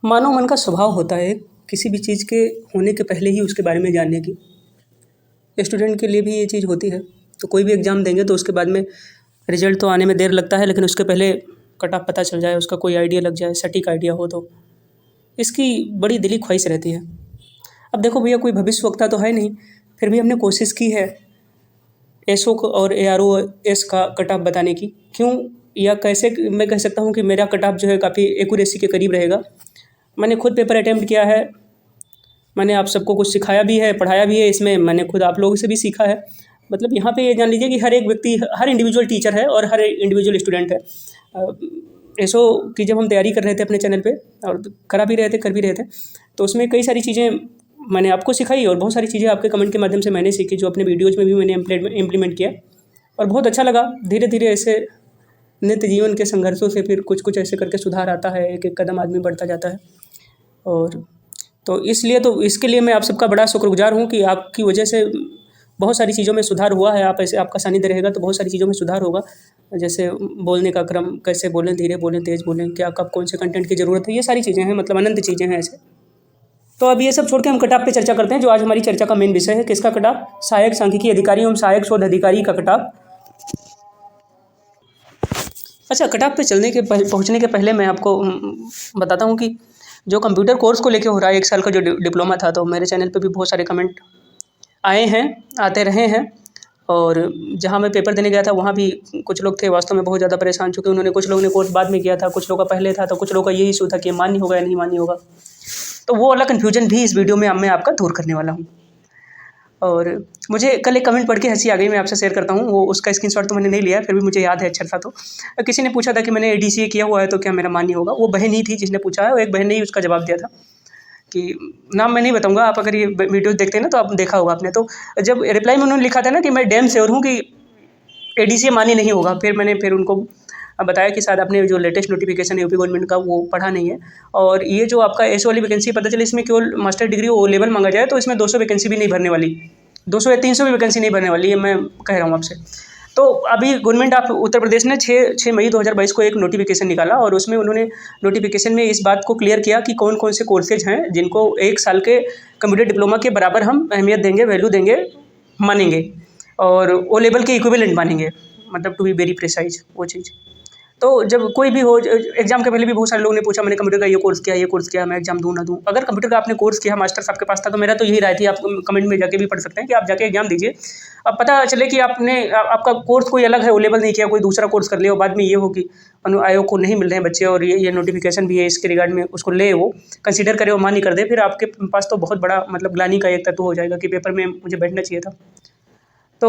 मानव मन का स्वभाव होता है किसी भी चीज़ के होने के पहले ही उसके बारे में जानने की। स्टूडेंट के लिए भी ये चीज़ होती है। तो कोई भी एग्ज़ाम देंगे तो उसके बाद में रिज़ल्ट तो आने में देर लगता है, लेकिन उसके पहले कट ऑफ पता चल जाए, उसका कोई आइडिया लग जाए, सटीक आइडिया हो तो इसकी बड़ी दिली ख्वाहिश रहती है। अब देखो भैया, कोई भविष्यवक्ता तो है नहीं, फिर भी हमने कोशिश की है एसओ को और एआरओएस का कट ऑफ बताने की। क्यों या कैसे मैं कह सकता हूँ कि मेरा कट ऑफ जो है काफ़ी एक्यूरेसी के करीब रहेगा। मैंने खुद पेपर अटैम्प्ट किया है, मैंने आप सबको कुछ सिखाया भी है, पढ़ाया भी है, इसमें मैंने खुद आप लोगों से भी सीखा है। मतलब यहाँ पे ये जान लीजिए कि हर एक व्यक्ति, हर इंडिविजुअल टीचर है और हर इंडिविजुअल स्टूडेंट है। एसओ की जब हम तैयारी कर रहे थे अपने चैनल पे और करा भी रहे थे, कर भी रहे थे, तो उसमें कई सारी चीज़ें मैंने आपको सिखाई और बहुत सारी चीज़ें आपके कमेंट के माध्यम से मैंने सीखी, जो अपने वीडियोज़ में भी मैंने इम्प्लीमेंट किया और बहुत अच्छा लगा। धीरे धीरे ऐसे नित्य जीवन के संघर्षों से फिर कुछ कुछ ऐसे करके सुधार आता है, एक एक कदम आदमी बढ़ता जाता है। और तो इसलिए तो इसके लिए मैं आप सबका बड़ा शुक्रगुजार हूँ कि आपकी वजह से बहुत सारी चीज़ों में सुधार हुआ है। आप ऐसे आपका सानिध्य रहेगा तो बहुत सारी चीज़ों में सुधार होगा। जैसे बोलने का क्रम, कैसे बोलें, धीरे बोलें, तेज़ बोलें, क्या कब कौन से कंटेंट की ज़रूरत है, ये सारी चीज़ें हैं, मतलब अनंत चीज़ें हैं ऐसे। तो अब ये सब छोड़ के हम कट ऑफ पे चर्चा करते हैं, जो आज हमारी चर्चा का मेन विषय है। किसका कट ऑफ? सहायक सांख्यिकी अधिकारी एवं सहायक शोध अधिकारी का कट ऑफ। अच्छा, कट ऑफ पे पहुँचने के पहले मैं आपको बताता हूँ कि जो कंप्यूटर कोर्स को लेके हो रहा है 1 साल का जो डिप्लोमा था, तो मेरे चैनल पे भी बहुत सारे कमेंट आए हैं, आते रहे हैं। और जहाँ मैं पेपर देने गया था वहाँ भी कुछ लोग थे वास्तव में बहुत ज़्यादा परेशान, चूँकि उन्होंने कुछ लोगों ने कोर्स बाद में किया था, कुछ लोगों का पहले था, तो कुछ लोगों का यही इशू था कि मान्य होगा या नहीं मान्य होगा। तो वो वाला कन्फ्यूजन भी इस वीडियो में मैं आपका दूर करने वाला हूँ। और मुझे कल एक कमेंट पढ़ के हंसी आ गई, मैं आपसे शेयर करता हूँ। वो उसका स्क्रीनशॉट तो मैंने नहीं लिया, फिर भी मुझे याद है अच्छा था। तो किसी ने पूछा था कि मैंने डीसीए किया हुआ है तो क्या मेरा मान्य होगा। वो बहन ही थी जिसने पूछा है, और एक बहन ने ही उसका जवाब दिया था कि नाम मैं नहीं बताऊंगा, आप अगर ये वीडियोस देखते हैं ना तो आप देखा होगा आपने। तो जब रिप्लाई में उन्होंने लिखा था ना कि मैं डैम श्योर हूँ कि एडीसीए मान्य नहीं होगा, फिर मैंने उनको बताया कि शायद आपने जो लेटेस्ट नोटिफिकेशन है यूपी गवर्नमेंट का वो पढ़ा नहीं है। और ये जो आपका एसओ वाली वैकेंसी पता चले इसमें केवल मास्टर डिग्री ओ लेवल मांगा जाए, तो इसमें 200 वैकेंसी भी नहीं भरने वाली, 200 या 300 भी वैकेंसी नहीं भरने वाली है, मैं कह रहा हूँ आपसे। तो अभी गवर्नमेंट ऑफ उत्तर प्रदेश ने 6 मई 2022 को एक नोटिफिकेशन निकाला, और उसमें उन्होंने नोटिफिकेशन में इस बात को क्लियर किया कि कौन कौन से कोर्सेज हैं जिनको 1 साल के कंप्यूटर डिप्लोमा के बराबर हम अहमियत देंगे, वैल्यू देंगे, मानेंगे, और ओ लेवल के इक्विवेलेंट मानेंगे, मतलब टू बी वेरी प्रिसाइज वो चीज़। तो जब कोई भी हो, एग्जाम के पहले भी बहुत सारे लोगों ने पूछा मैंने कंप्यूटर का ये कोर्स किया, मैं एग्जाम दूँ ना दूँ। अगर कंप्यूटर का आपने कोर्स किया, मास्टर्स आपके पास था, तो मेरा तो यही राय थी, आप कमेंट में जाके भी पढ़ सकते हैं कि आप जाके एग्जाम दीजिए। अब पता चले कि आपने आपका कोर्स कोई अलग है, ओ लेवल नहीं किया, कोई दूसरा कोर्स कर लिया, और बाद में ये हो कि आयोग को नहीं मिल रहे हैं बच्चे, और ये नोटिफिकेशन भी है इसके रिगार्ड में, उसको ले वो कंसिडर करे और मान्य कर दे, फिर आपके पास तो बहुत बड़ा मतलब ग्लानि का एक तत्व हो जाएगा कि पेपर में मुझे बैठना चाहिए था। तो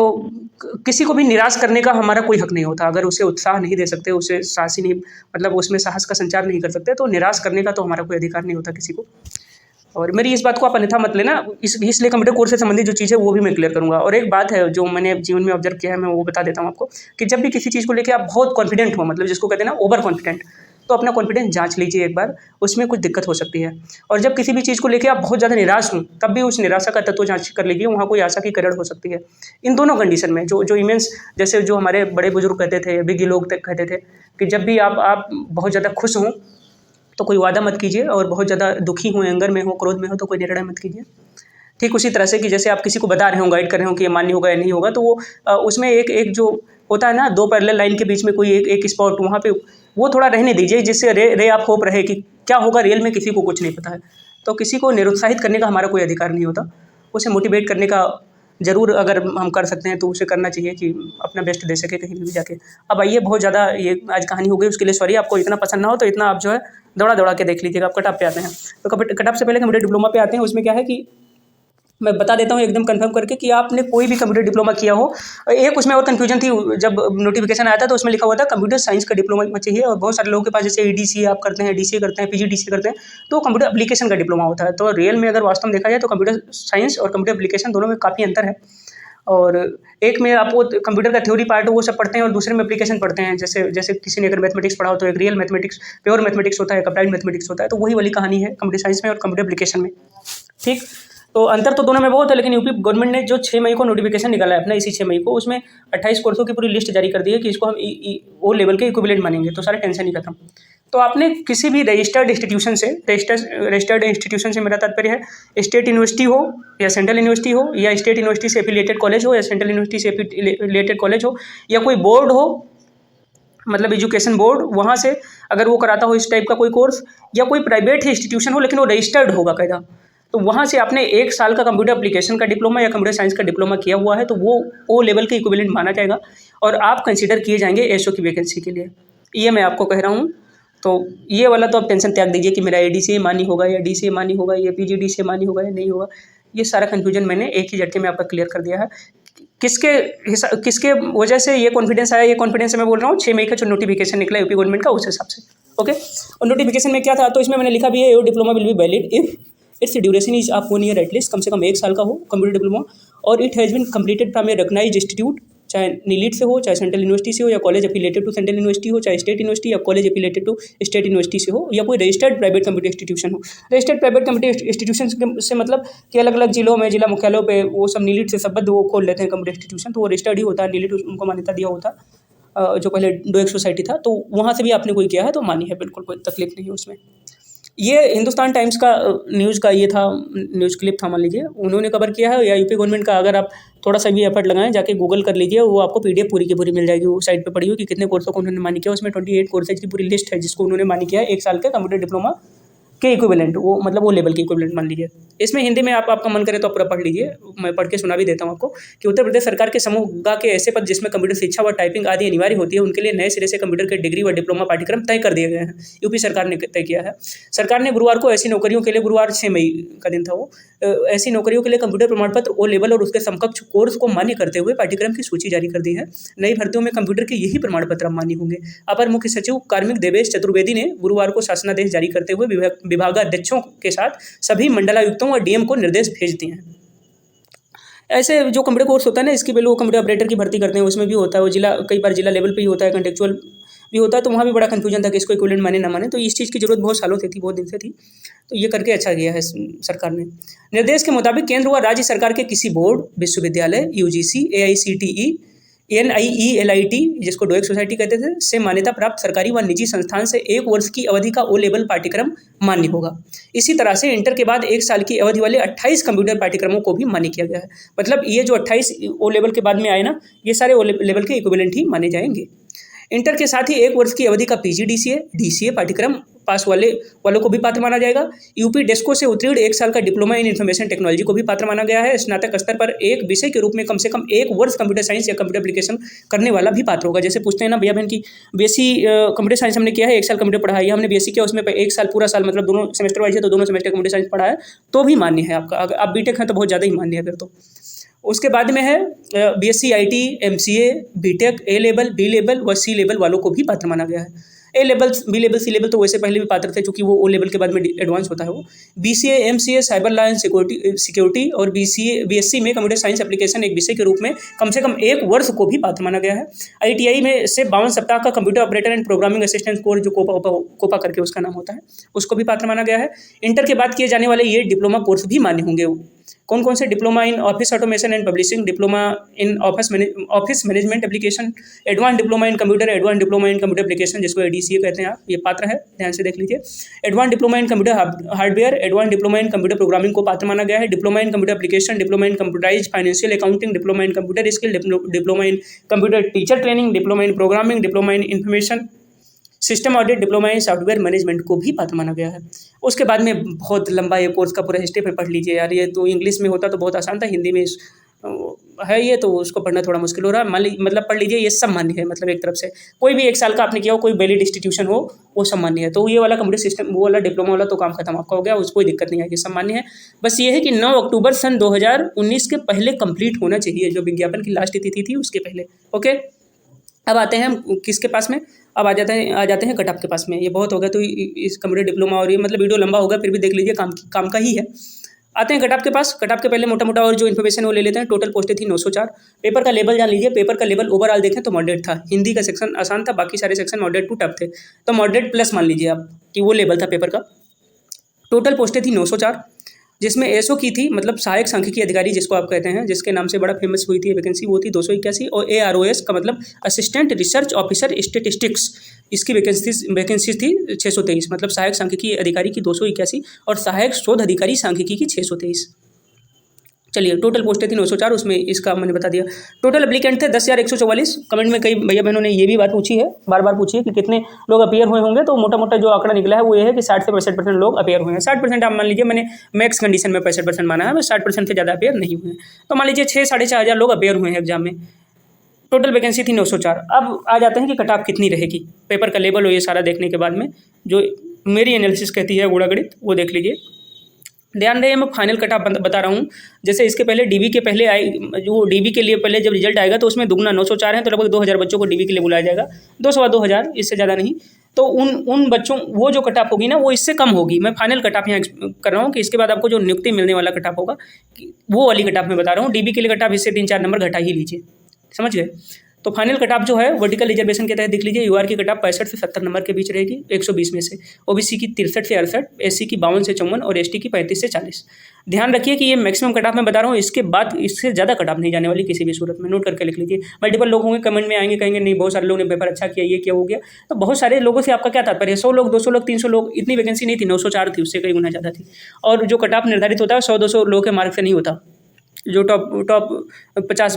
किसी को भी निराश करने का हमारा कोई हक नहीं होता। अगर उसे उत्साह नहीं दे सकते, उसे साहसी नहीं, मतलब उसमें साहस का संचार नहीं कर सकते, तो निराश करने का तो हमारा कोई अधिकार नहीं होता किसी को। और मेरी इस बात को आप अन्यथा मत लेना, इसलिए कंप्यूटर कोर्स से संबंधित जो चीज़ है वो भी मैं क्लियर करूँगा। और एक बात है जो मैंने जीवन में ऑब्जर्व किया है, मैं वो बता देता हूँ आपको, कि जब भी किसी चीज़ को लेकर आप बहुत कॉन्फिडेंट हो, मतलब जिसको कहते हैं ना ओवर कॉन्फिडेंट, तो अपना कॉन्फिडेंस जांच लीजिए एक बार, उसमें कुछ दिक्कत हो सकती है। और जब किसी भी चीज़ को लेकर आप बहुत ज़्यादा निराश हों, तब भी उस निराशा का तत्व जांच कर लीजिए, वहाँ कोई आशा की किरण हो सकती है। इन दोनों कंडीशन में जो इमेंस, जैसे जो हमारे बड़े बुजुर्ग कहते थे, विज्ञ लोग कहते थे कि जब भी आप बहुत ज़्यादा खुश हों तो कोई वादा मत कीजिए, और बहुत ज़्यादा दुखी हो, एंगर में हो, क्रोध में हो, तो कोई निर्णय मत कीजिए। ठीक उसी तरह से कि जैसे आप किसी को बता रहे हो, गाइड कर रहे हो कि ये मान्य होगा या नहीं होगा, तो वो उसमें एक जो होता है ना, 2 पैरेलल लाइन के बीच में कोई एक स्पॉट, वहाँ पे वो थोड़ा रहने दीजिए, जिससे रे ऑफ होप रहे कि क्या होगा रियल में, किसी को कुछ नहीं पता है। तो किसी को निरुत्साहित करने का हमारा कोई अधिकार नहीं होता, उसे मोटिवेट करने का ज़रूर अगर हम कर सकते हैं तो उसे करना चाहिए कि अपना बेस्ट दे सके कहीं भी जाके। अब आइए, बहुत ज़्यादा ये आज कहानी हो गई, उसके लिए सॉरी। आपको इतना पसंद ना हो तो इतना आप जो है दौड़ा के देख लीजिएगा। आप कट ऑफ पे आते हैं, तो कट ऑफ से पहले कंप्यूटर डिप्लोमा पे आते हैं। उसमें क्या है कि मैं बता देता हूँ एकदम कंफर्म करके कि आपने कोई भी कंप्यूटर डिप्लोमा किया हो। एक उसमें और कन्फ्यूजन थी, जब नोटिफिकेशन आया था तो उसमें लिखा हुआ था कंप्यूटर साइंस का डिप्लोमा चाहिए, और बहुत सारे लोगों के पास जैसे ईडीसी आप करते हैं, डीसीए करते हैं, पीजीडीसीए करते हैं, तो कंप्यूटर एप्लीकेशन का डिप्लोमा होता है। तो रियल में अगर वास्तव में देखा जाए तो कंप्यूटर साइंस और कंप्यूटर एप्लीकेशन दोनों में काफ़ी अंतर है। और एक में आप वो कंप्यूटर का थ्योरी पार्ट वो सब पढ़ते हैं, और दूसरे में एप्लीकेशन पढ़ते हैं। जैसे किसी ने अगर मैथमेटिक्स पढ़ा हो तो एक रियल मैथमेटिक्स, प्योर मैथमेटिक्स होता है, एक अप्लाइड मैथमेटिक्स होता है। तो वही वाली कहानी है कंप्यूटर साइंस में और कंप्यूटर एप्लीकेशन में। ठीक, तो अंतर तो दोनों में बहुत है, लेकिन यूपी गवर्नमेंट ने जो 6 मई को नोटिफिकेशन निकाला है अपना, इसी 6 मई को, उसमें 28 कोर्सों की पूरी लिस्ट जारी कर दी है कि इसको हम ओ लेवल के इक्विवेलेंट मानेंगे, तो सारे टेंशन ही खत्म। तो आपने किसी भी रजिस्टर्ड इंस्टीट्यूशन से मेरा तात्पर्य है स्टेट यूनिवर्सिटी हो या सेंट्रल यूनिवर्सिटी हो या स्टेट यूनिवर्सिटी से एफिलिएटेड कॉलेज हो या सेंट्रल यूनिवर्सिटी से एफिलिएटेड कॉलेज हो या कोई बोर्ड हो, मतलब एजुकेशन बोर्ड, वहाँ से अगर वो कराता हो इस टाइप का कोई कोर्स, या कोई प्राइवेट इंस्टीट्यूशन हो लेकिन वो रजिस्टर्ड होगा कायदा, तो वहाँ से आपने 1 साल का कंप्यूटर एप्लीकेशन का डिप्लोमा या कंप्यूटर साइंस का डिप्लोमा किया हुआ है तो वो ओ लेवल के इक्विवेलेंट माना जाएगा और आप कंसीडर किए जाएंगे एसओ की वैकेंसी के लिए। ये मैं आपको कह रहा हूँ। तो ये वाला तो आप टेंशन त्याग दीजिए कि मेरा एडीसीए मान्य होगा या डीसीए मान्य होगा या पीजीडीसीए मान्य होगा या नहीं होगा। ये सारा कन्फ्यूजन मैंने एक ही झटके में आपका क्लियर कर दिया है। किसके वजह से ये कॉन्फिडेंस आया, ये कॉन्फिडेंस मैं बोल रहा हूँ 6 मई का जो नोटिफिकेशन निकला यूपी गवर्नमेंट का उस हिसाब से। ओके, और नोटिफिकेशन में क्या था, तो इसमें मैंने लिखा भी है your diploma will be valid if its duration is of 1 year at least, कम से कम 1 साल का हो कंप्यूटर डिप्लोमा, और it has been completed from a recognised institute, चाहे नीलिट से हो, चाहे सेंट्रल यूनिवर्सिटी से हो, या college affiliated to central university हो, चाहे स्टेट यूनिवर्सिटी या college affiliated to state university से हो, या कोई रजिस्टर्ड प्राइवेट कंप्यूटर इंस्टीट्यूशन हो। रजिस्टर्ड प्राइवेट कंप्यूटर इंस्टीट्यूशन से मतलब कि अलग अलग जिलों में, जिला मुख्यालयों पे वो सब नीलिट से संबद्ध वो खोल लेते हैं कंप्यूटर इंस्टीट्यूशन, तो वो रजिस्टर्ड ही होता है, नीलिट उनको मान्यता दिया होता जो पहले डोएक सोसाइटी था, तो वहाँ से भी आपने कोई किया है तो मानी है, बिल्कुल कोई तकलीफ नहीं है उसमें। ये हिंदुस्तान टाइम्स का न्यूज़ का ये था, न्यूज़ क्लिप था मान लीजिए, उन्होंने कवर किया है, या यूपी गवर्नमेंट का अगर आप थोड़ा सा भी एफर्ट लगाएं जाके गूगल कर लीजिए, वो आपको पीडीएफ पूरी की पूरी मिल जाएगी, वो साइट पे पड़ी हो कि कितने कोर्सों को उन्होंने मान्य किया, उसमें 28 कोर्सेज की पूरी लिस्ट है जिसको उन्होंने मान्य किया है 1 साल के कंप्यूटर डिप्लोमा के इक्विवेलेंट, वो मतलब वो लेवल के इक्विवेलेंट मान लीजिए। इसमें हिंदी में आपका मन करे तो आप पूरा पढ़ लीजिए, मैं पढ़ के सुना भी देता हूँ आपको कि उत्तर प्रदेश सरकार के समूह के ऐसे पद जिसमें कंप्यूटर शिक्षा व टाइपिंग आदि अनिवार्य होती है, उनके लिए नए सिरे से कंप्यूटर के डिग्री व डिप्लोमा पाठ्यक्रम तय कर दिए गए हैं। यूपी सरकार ने तय किया है। सरकार ने गुरुवार को ऐसी नौकरियों के लिए, गुरुवार 6 मई का दिन था वो, ऐसी नौकरियों के लिए कंप्यूटर प्रमाण पत्र ओ लेवल और उसके समकक्ष कोर्स को मान्य करते हुए पाठ्यक्रम की सूची जारी कर दी है। नई भर्तियों में कंप्यूटर के यही प्रमाण पत्र मान्य होंगे। अपर मुख्य सचिव कार्मिक देवेश चतुर्वेदी ने गुरुवार को शासनादेश जारी करते हुए विभागाध्यक्षों के साथ सभी मंडलायुक्तों और डीएम को निर्देश भेज दिए हैं। ऐसे जो कंप्यूटर कोर्स होता है ना, इसके पहले वो कंप्यूटर ऑपरेटर की भर्ती करते हैं, उसमें भी होता है वो कई बार जिला लेवल पे ही होता है, कंटेक्चुअल भी होता है, तो वहाँ भी बड़ा कन्फ्यूजन था कि इसको इक्विवेलेंट माने ना माने, तो इस चीज़ की जरूरत बहुत सालों से थी, बहुत दिन से थी, तो ये करके अच्छा किया है सरकार ने। निर्देश के मुताबिक केंद्र व राज्य सरकार के किसी बोर्ड, विश्वविद्यालय, यूजीसी, AICTE, NIELIT जिसको डोएक सोसाइटी कहते थे, से मान्यता प्राप्त सरकारी व निजी संस्थान से 1 वर्ष की अवधि का ओ लेवल पाठ्यक्रम मान्य होगा। इसी तरह से इंटर के बाद 1 साल की अवधि वाले 28 कंप्यूटर पाठ्यक्रमों को भी मान्य किया गया है। मतलब ये जो 28 ओ लेवल के बाद में आए ना, ये सारे ओ लेवल के इक्विवेलेंट ही माने जाएंगे। इंटर के साथ ही 1 वर्ष की अवधि का PGDCA, DCA पाठ्यक्रम पास वालों को भी पात्र माना जाएगा। यूपी डेस्को से उत्तीर्ण 1 साल का डिप्लोमा इन इन्फॉर्मेशन टेक्नोलॉजी को भी पात्र माना गया है। स्नातक स्तर पर एक विषय के रूप में कम से कम 1 वर्ष कंप्यूटर साइंस या कंप्यूटर एप्लीकेशन करने वाला भी पात्र होगा। जैसे पूछते हैं ना भैया बहन की BSc कंप्यूटर साइंस हमने किया है, 1 साल कंप्यूटर पढ़ा है, हमने BSc किया उसमें 1 साल पूरा साल मतलब दोनों सेमेस्टर वाइज है तो दोनों सेमेस्टर कंप्यूटर साइंस पढ़ा है तो भी मान्य है आपका। अगर आप बीटेक हैं तो बहुत ज़्यादा ही मान्य है फिर तो। उसके बाद में है BSc IT, MCA, BTech A level, B level व C लेवल वालों को भी पात्र माना गया है। A level, B level, C level तो वैसे पहले भी पात्र थे क्योंकि वो O लेवल के बाद में एडवांस होता है वो। BCA, MCA, cyber line security और BSc में कंप्यूटर साइंस एप्लीकेशन एक विषय के रूप में कम से कम 1 वर्ष को भी पात्र माना गया है। ITI में से 52 सप्ताह का computer operator and programming assistant course जो कोपा करके उसका नाम होता है, उसको भी पात्र माना गया है। इंटर के बाद किए जाने वाले ये डिप्लोमा कोर्स भी मान्य होंगे। कौन कौन से? Diploma in office automation and publishing, diploma in office management application, advance diploma in computer, advance diploma in computer application जिसको ADCA कहते हैं आप, ये पात्र है, ध्यान से देख लीजिए। Advance diploma in computer hardware, advance diploma in computer programming को पात्र माना गया है। Diploma in computer application, diploma in computerise financial accounting, diploma in computer skill, diploma in computer teacher training, diploma in programming, diploma in information system audit, diploma in software management को भी पात्र माना गया है। उसके बाद में बहुत लंबा ये कोर्स का पूरा हिस्ट्री पे पढ़ लीजिए यार, ये तो इंग्लिश में होता तो बहुत आसान था, हिंदी में है ये तो उसको पढ़ना थोड़ा मुश्किल हो रहा है। मतलब पढ़ लीजिए, ये सब मान्य है, मतलब एक तरफ से कोई भी 1 साल का आपने किया हो, कोई वैलिड इंस्टीट्यूशन हो, वो सब मान्य है। तो ये वाला कंप्यूटर सिस्टम, वो वाला डिप्लोमा वाला तो काम खत्म आपका हो गया, उसको कोई दिक्कत नहीं आएगी, सब मान्य है। बस ये है कि 9 अक्टूबर सन 2019 के पहले कंप्लीट होना चाहिए, जो विज्ञापन की लास्ट तिथि थी उसके पहले। ओके, अब आते हैं किसके पास में, अब आ जाते हैं कटअप के पास में। ये बहुत हो गया तो इस कंप्यूटर डिप्लोमा, और ये मतलब वीडियो लंबा होगा फिर भी देख लीजिए, काम का ही है। आते हैं कटअप के पास। कटअप के पहले मोटा और जो इन्फॉर्मेशन वो ले लेते हैं। टोटल पोस्टें थी 904। पेपर का लेवल जान लीजिए। पेपर का लेवल ओवरऑल देखें तो मॉडरेट था। हिंदी का सेक्शन आसान था, बाकी सारे सेक्शन मॉडरेट टू टफ थे, तो मॉडरेट प्लस मान लीजिए आप कि वो लेवल था पेपर का। टोटल पोस्टें थी 904। जिसमें एसओ की थी, मतलब सहायक सांख्यिकी अधिकारी जिसको आप कहते हैं, जिसके नाम से बड़ा फेमस हुई थी वैकेंसी, वो थी 281। और एआरओएस का मतलब असिस्टेंट रिसर्च ऑफिसर स्टेटिस्टिक्स, इसकी वैकेंसी थी 623, मतलब सहायक सांख्यिकी अधिकारी की 281 और सहायक शोध अधिकारी सांख्यिकी की 623। चलिए, टोटल पोस्टें थी 904, उसमें इसका मैंने बता दिया। टोटल एप्लीकेंट थे 10,144। कमेंट में कई भैया बहनों ने ये भी बात पूछी है, बार बार पूछी है कि कितने लोग अपियर हुए होंगे, तो मोटा मोटा जो आंकड़ा निकला है वो ये है कि 60 से 65% लोग अपियर हुए हैं। 60% आप मान लीजिए, मैंने मैक्स कंडीशन में 65% माना है, मैं 60% से ज़्यादा अपियर नहीं हुए हैं, तो मान लीजिए 6 साढ़े 4 हज़ार लोग अपियर हुए हैं एग्जाम में। टोटल वैकेंसी थी 904। अब आ जाते हैं कि कट ऑफ कितनी रहेगी, पेपर का लेवल और ये सारा देखने के बाद में जो मेरी एनालिसिस कहती है गुणा गणित, वो देख लीजिए। ध्यान रहे, मैं फाइनल कट ऑफ बता रहा हूँ। जैसे इसके पहले डीबी के पहले आई, जो डीबी के लिए पहले जब रिजल्ट आएगा तो उसमें दुगना 904 है, तो लगभग 2000 बच्चों को डीबी के लिए बुलाया जाएगा, 200-2000, इससे ज़्यादा नहीं। तो उन बच्चों, वो जो कट ऑफ होगी ना, वो इससे कम होगी। मैं फाइनल कट ऑफ यहाँ कर रहा हूँ कि इसके बाद आपको जो नियुक्ति मिलने वाला कट ऑफ होगा, वो वाली कट ऑफ मैं बता रहा हूँ। डीबी के लिए कट ऑफ इससे 3-4 नंबर घटा ही लीजिए, समझ गए। तो फाइनल कट ऑफ जो है वर्टिकल रिजर्वेशन के तहत देख लीजिए, यूआर की कट ऑफ 65 से 70 नंबर के बीच रहेगी 120 में से, ओबीसी की 63 से 68, एससी की 52 से 54 और एसटी की 35 से 40। ध्यान रखिए कि ये मैक्सिमम कट ऑफ मैं बता रहा हूँ, इसके बाद इससे ज़्यादा कट ऑफ नहीं जाने वाली किसी भी सूरत में, नोट करके लिख लीजिए। मल्टीपल लोग होंगे कमेंट में आएंगे, कहेंगे नहीं बहुत सारे लोगों ने पेपर अच्छा किया, ये क्या हो गया, तो बहुत सारे लोगों से आपका क्या तात्पर्य है? 100 लोग, 200 लोग, 300 लोग, इतनी वैकेंसी नहीं थी, 904 थी, उससे कई गुना ज़्यादा थी। और जो कट ऑफ निर्धारित होता है 100-200 लोगों के मार्क से नहीं होता। जो टॉप 50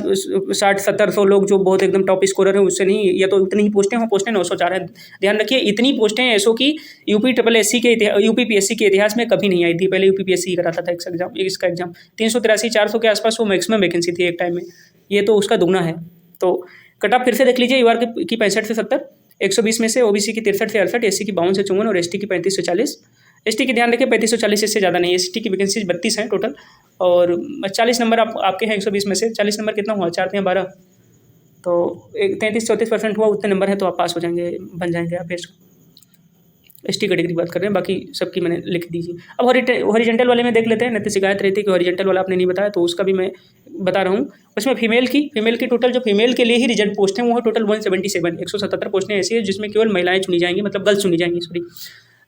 60 70 लोग जो बहुत एकदम टॉप स्कोरर हैं उससे नहीं, या तो इतनी ही पोस्टें हों, पोस्टें 904 है। ध्यान रखिए, इतनी पोस्टें एसओ की यूपीपीएससी के इतिहास में कभी नहीं आई थी। पहले यूपीपीएससी कराता था इसका एग्जाम 383-400 के आसपास वो मैक्सिमम वैकेंसी थी एक टाइम में, ये तो उसका दुगना है। तो कट ऑफ फिर से देख लीजिए, यूआर की 65 से 70, 120 में से, ओबीसी की 63 से 68, एससी की 52 से 54 और एसटी की 35 से 40। एसटी की ध्यान रखिए 35 से 40, इससे ज़्यादा नहीं। एसटी की वैकेंसी 32 हैं टोटल, और 40 नंबर आपके हैं 120 में से। 40 नंबर कितना हुआ, 4 या 12, तो 33-34% हुआ, उतने नंबर हैं तो आप पास हो जाएंगे, बन जाएंगे आप एस एसटी कैटेगरी की बात कर रहे हैं, बाकी सबकी मैंने लिख दीजिए। अब हॉरिजेंटल वाले में देख लेते हैं, नहीं तो शिकायत रहती है कि हॉरिजेंटल वाला आपने नहीं बताया, तो उसका भी मैं बता रहा हूँ। उसमें फीमेल की टोटल, जो फीमेल के लिए ही रिजल्ट पोस्ट हैं वो है टोटल 177, 177 पोस्टें ऐसी है जिसमें केवल महिलाएं चुनी जाएंगी, मतलब गर्ल्स चुनी जाएंगी, सॉरी।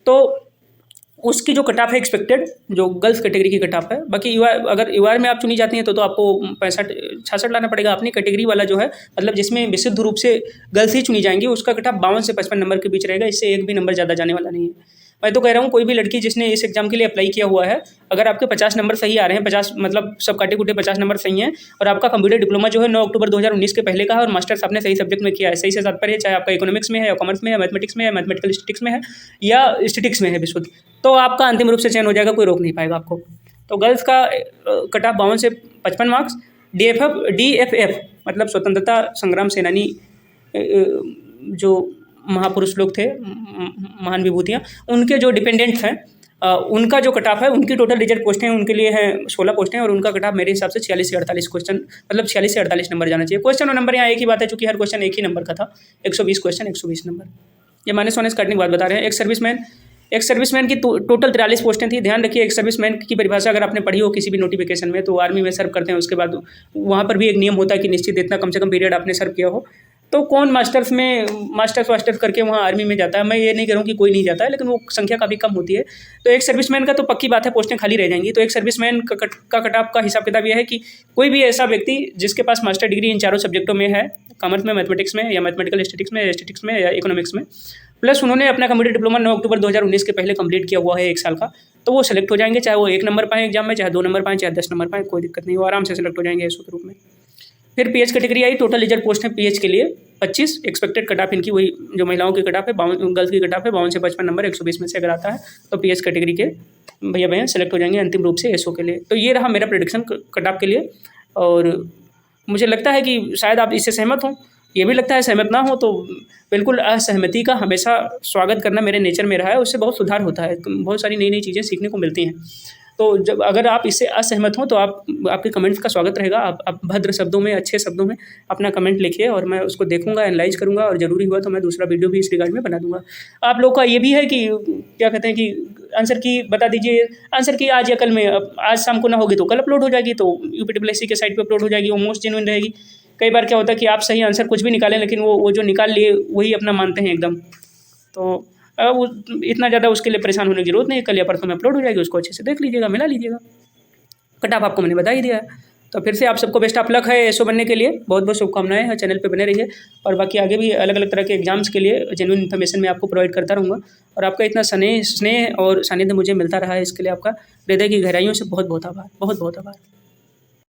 तो उसकी जो कट ऑफ है एक्सपेक्टेड, जो गर्ल्स कैटेगरी की कट ऑफ है। बाकी अगर यूआर में आप चुनी जाती हैं तो आपको 65-66 लाना पड़ेगा। अपनी कैटेगरी वाला जो है, मतलब जिसमें विशुद्ध रूप से गर्ल्स ही चुनी जाएंगी, उसका कट ऑफ 52 से 55 नंबर के बीच रहेगा, इससे एक भी नंबर ज़्यादा जाने वाला नहीं है। मैं तो कह रहा हूँ कोई भी लड़की जिसने इस एग्जाम के लिए अप्लाई किया हुआ है, अगर आपके 50 नंबर सही आ रहे हैं, 50 मतलब सब काटे कुटे 50 नंबर सही हैं, और आपका कंप्यूटर डिप्लोमा जो है 9 अक्टूबर 2019 के पहले का है, और मास्टर्स आपने सही सब्जेक्ट में किया है, सही से तात्पर्य चाहे आपका इकोनॉमिक्स में है या कॉमर्स में है, मैथमेटिक्स में है, मैथमेटिकल स्टैटिस्टिक्स में है या स्टैटिस्टिक्स में है विशुद्ध, तो आपका अंतिम रूप से चयन हो जाएगा, कोई रोक नहीं पाएगा आपको। तो गर्ल्स का कट ऑफ 52 से 55 मार्क्स। DFF मतलब स्वतंत्रता संग्राम सेनानी, जो महापुरुष लोग थे, महान विभूतियाँ, उनके जो डिपेंडेंट्स हैं, उनका जो कट ऑफ है, उनकी टोटल रिजल्ट पोस्टें उनके लिए हैं 16 पोस्टें, और उनका कट ऑफ मेरे हिसाब से 46 से 48 क्वेश्चन, मतलब 46 से 48 नंबर जाना चाहिए। क्वेश्चन और नंबर यहाँ एक ही बात है, चूँकि हर क्वेश्चन एक ही नंबर का था, 120 क्वेश्चन 120 नंबर। ये माइनस वाइनस काटने की बात बता रहे हैं। एक सर्विसमैन की टोटल 43 पोस्टें थी। ध्यान रखिए, एक सर्विसमैन की परिभाषा अगर आपने पढ़ी हो किसी भी नोटिफिकेशन में, तो आर्मी में सर्व करते हैं, उसके बाद वहाँ पर भी एक नियम होता है कि निश्चित इतना कम से कम पीरियड आपने सर्व किया हो। तो कौन मास्टर्स करके वहाँ आर्मी में जाता है? मैं ये नहीं कह रहा हूँ कि कोई नहीं जाता है, लेकिन वो संख्या काफ़ी कम होती है। तो एक सर्विसमैन का तो पक्की बात है पोस्टें खाली रह जाएंगी। तो एक सर्विसमैन का कट ऑफ का हिसाब किताब यह है कि कोई भी ऐसा व्यक्ति जिसके पास मास्टर डिग्री इन चारों सब्जेक्टों में है, कॉमर्स में, मैथमेटिक्स में, या मैथमेटिकल स्टैटिस्टिक्स में या इकोनॉमिक्स में, प्लस उन्होंने अपना कंप्यूटर डिप्लोमा 9 अक्टूबर 2019 के पहले कंप्लीट किया हुआ है 1 साल का, तो वो सेलेक्ट हो जाएंगे। चाहे वो 1 नंबर पाएँ एग्जाम में, चाहे 2 नंबर पाएँ, चाहे 10 नंबर पाएँ, कोई दिक्कत नहीं, वो आराम से सेलेक्ट हो जाएंगे एसओ के रूप में। फिर पीएच कैटेगरी आई। टोटल रिजल्ट पोस्ट है पीएच के लिए 25। एक्सपेक्टेड कट ऑफ इनकी, वही जो महिलाओं की कट ऑफ है, गर्ल्स की कट ऑफ है 52 से 55 नंबर, 120 में से अगर आता है तो पीएच कैटेगरी के भैया बहन सेलेक्ट हो जाएंगे अंतिम रूप से एसओ के लिए। तो ये रहा मेरा प्रेडिक्शन कट ऑफ के लिए, और मुझे लगता है कि शायद आप इससे सहमत हों, ये भी लगता है सहमत ना हो तो बिल्कुल असहमति का हमेशा स्वागत करना मेरे नेचर में रहा है, उससे बहुत सुधार होता है, बहुत सारी नई चीज़ें सीखने को मिलती हैं। तो जब अगर आप इससे असहमत हों तो आपके कमेंट्स का स्वागत रहेगा। आप भद्र शब्दों में, अच्छे शब्दों में अपना कमेंट लिखिए, और मैं उसको देखूंगा, एनालाइज करूंगा, और ज़रूरी हुआ तो मैं दूसरा वीडियो भी इस रिगार्ड में बना दूंगा। आप लोग का ये भी है कि क्या कहते हैं कि आंसर की बता दीजिए, आंसर की आज या कल में, आज शाम को ना होगी तो कल अपलोड हो जाएगी, तो यूपीपीएससी के साइट पर अपलोड हो जाएगी, वो मोस्ट जेन्युइन रहेगी। कई बार क्या होता है कि आप सही आंसर कुछ भी निकालें, लेकिन वो जो निकाल लिए वही अपना मानते हैं एकदम, तो वो इतना ज़्यादा उसके लिए परेशान होने की जरूरत नहीं है। कल या परसों में अपलोड हो जाएगी, उसको अच्छे से देख लीजिएगा, मिला लीजिएगा। कट ऑफ आपको मैंने बता ही दिया है। तो फिर से आप सबको बेस्ट ऑफ लक है एसओ बनने के लिए, बहुत बहुत शुभकामनाएं हैं। चैनल पे बने रहिए और बाकी आगे भी अलग अलग तरह के एग्जाम्स के लिए जेन्युइन इन्फॉर्मेशन मैं आपको प्रोवाइड करता रहूँगा। और आपका इतना स्नेह और सानिध्य मुझे मिलता रहा है, इसके लिए आपका हृदय की गहराइयों से बहुत बहुत आभार, बहुत बहुत आभार।